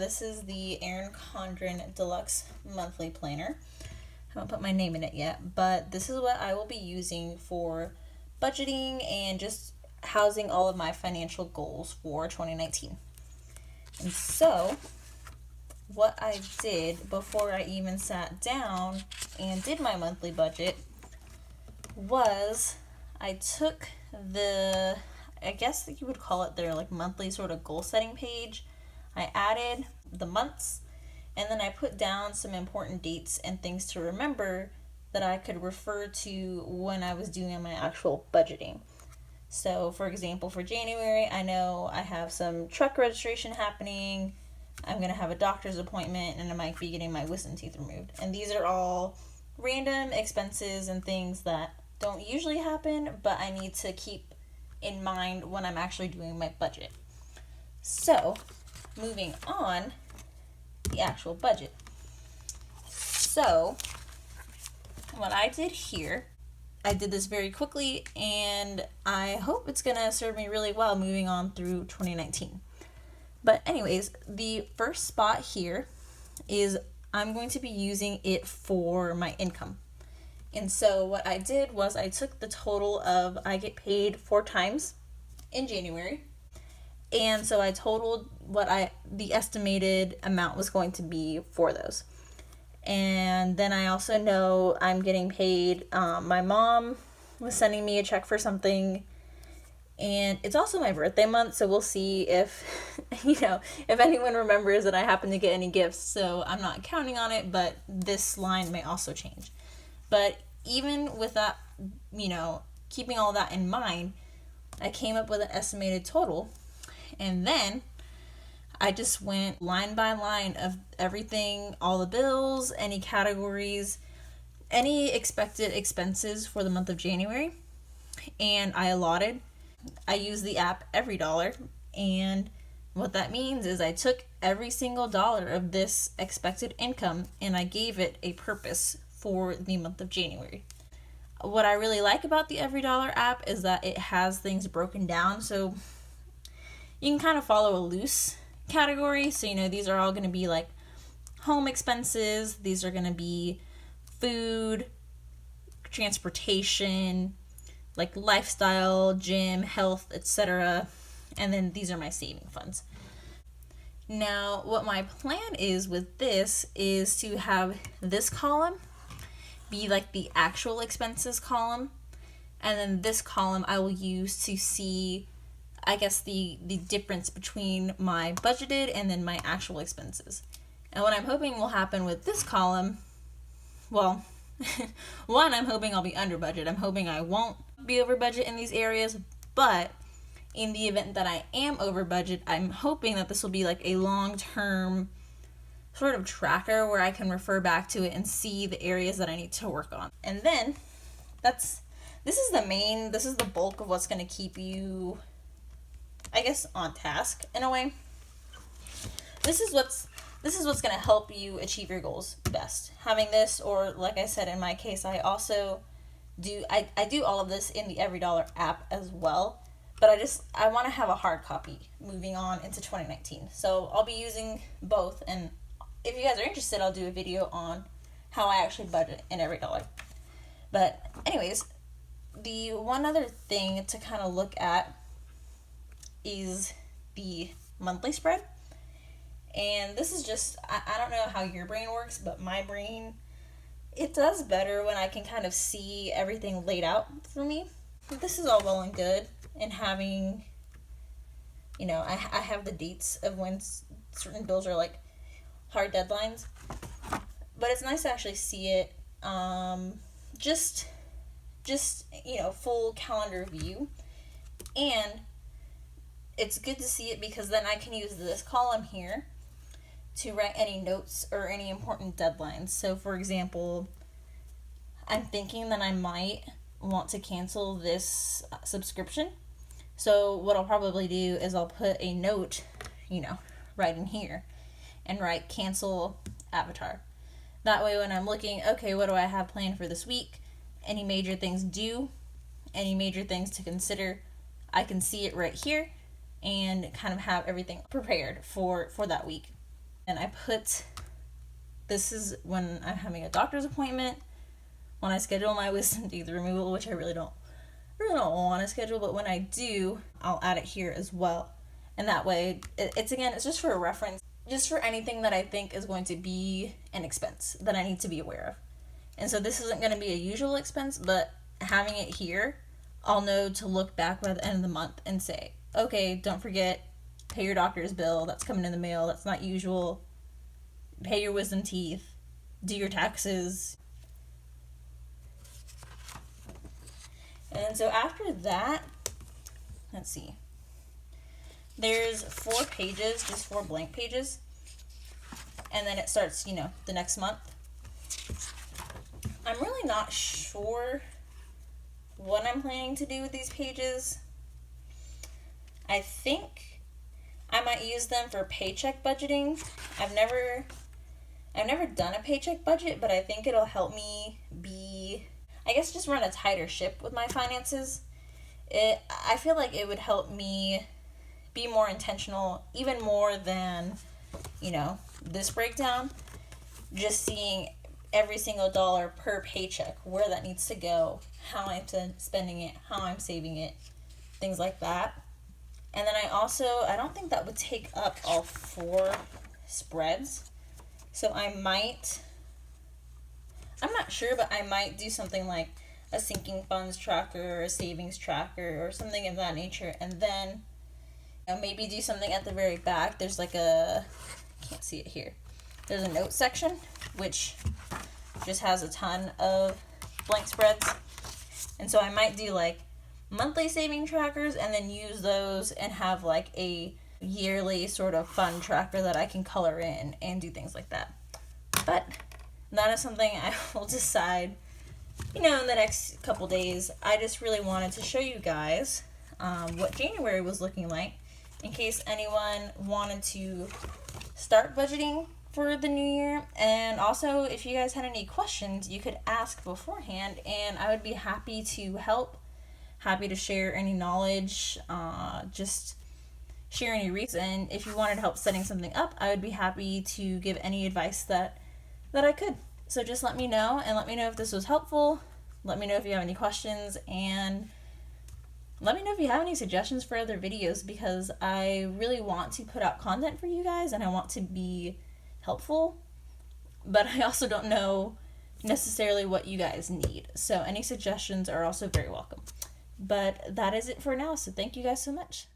this is the Erin Condren Deluxe Monthly Planner. I haven't put my name in it yet, but this is what I will be using for budgeting and just housing all of my financial goals for 2019. And so, what I did before I even sat down and did my monthly budget was I took I guess that you would call it their monthly sort of goal setting page. I added the months, and then I put down some important dates and things to remember that I could refer to when I was doing my actual budgeting. So, for example, for January, I know I have some truck registration happening, I'm going to have a doctor's appointment, and I might be getting my wisdom teeth removed. And these are all random expenses and things that don't usually happen, but I need to keep in mind when I'm actually doing my budget. So, moving on, the actual budget. So, what I did here, I did this very quickly, and I hope it's going to serve me really well moving on through 2019. But anyways, the first spot here is I'm going to be using it for my income. And so what I did was I took the total of, I get paid 4 times in January. And so I totaled what the estimated amount was going to be for those. And then I also know I'm getting paid. My mom was sending me a check for something, and it's also my birthday month, so we'll see if, if anyone remembers that I happen to get any gifts. So I'm not counting on it, but this line may also change. But even with that, keeping all that in mind, I came up with an estimated total, and then I just went line by line of everything, all the bills, any categories, any expected expenses for the month of January, and I allotted. I use the app EveryDollar, and what that means is I took every single dollar of this expected income and I gave it a purpose for the month of January. What I really like about the EveryDollar app is that it has things broken down, so you can kind of follow a loose category. So, these are all going to be like home expenses, these are going to be food, transportation, like lifestyle, gym, health, etc. And then these are my saving funds. Now, what my plan is with this is to have this column be like the actual expenses column, and then this column I will use to see, I guess, the difference between my budgeted and then my actual expenses. And what I'm hoping will happen with this column, well, one, I'm hoping I'll be under budget. I'm hoping I won't be over budget in these areas, but in the event that I am over budget, I'm hoping that this will be like a long-term sort of tracker where I can refer back to it and see the areas that I need to work on. And then this is the bulk of what's going to keep you, I guess, on task in a way. This is what's going to help you achieve your goals best. Having this, or like I said in my case, I also do all of this in the EveryDollar app as well. But I want to have a hard copy moving on into 2019. So I'll be using both, and if you guys are interested, I'll do a video on how I actually budget in EveryDollar. But anyways, the one other thing to kind of look at is the monthly spread. And this is just, I don't know how your brain works, but my brain, it does better when I can kind of see everything laid out for me. This is all well and good, and having, I have the dates of when certain bills are like hard deadlines, but it's nice to actually see it, just full calendar view. And it's good to see it because then I can use this column here to write any notes or any important deadlines. So for example, I'm thinking that I might want to cancel this subscription. So what I'll probably do is I'll put a note, right in here, and write cancel Avatar. That way when I'm looking, okay, what do I have planned for this week? Any major things due? Any major things to consider? I can see it right here and kind of have everything prepared for that week. And I put, this is when I'm having a doctor's appointment, when I schedule my wisdom teeth removal, which I really don't want to schedule, but when I do, I'll add it here as well. And that way, it's just for a reference, just for anything that I think is going to be an expense that I need to be aware of. And so this isn't going to be a usual expense, but having it here, I'll know to look back by the end of the month and say, okay, don't forget, pay your doctor's bill, that's coming in the mail, that's not usual, pay your wisdom teeth, do your taxes. And so after that, let's see, there's 4 pages, just 4 blank pages, and then it starts, the next month. I'm really not sure what I'm planning to do with these pages. I think I might use them for paycheck budgeting. I've never done a paycheck budget, but I think it'll help me just run a tighter ship with my finances. I feel like it would help me be more intentional, even more than, this breakdown. Just seeing every single dollar per paycheck, where that needs to go, how I'm spending it, how I'm saving it, things like that. And then I don't think that would take up all 4 spreads. So I'm not sure, but I might do something like a sinking funds tracker or a savings tracker or something of that nature. And then maybe do something at the very back. There's I can't see it here. There's a note section, which just has a ton of blank spreads. And so I might do monthly saving trackers and then use those and have a yearly sort of fund tracker that I can color in and do things like that. But that is something I will decide, in the next couple days. I just really wanted to show you guys what January was looking like in case anyone wanted to start budgeting for the new year. And also, if you guys had any questions, you could ask beforehand and I would be happy to help, happy to share any knowledge, just share any reason. If you wanted help setting something up, I would be happy to give any advice that I could. So just let me know, and let me know if this was helpful. Let me know if you have any questions, and let me know if you have any suggestions for other videos, because I really want to put out content for you guys and I want to be helpful, but I also don't know necessarily what you guys need. So any suggestions are also very welcome. But that is it for now, so thank you guys so much.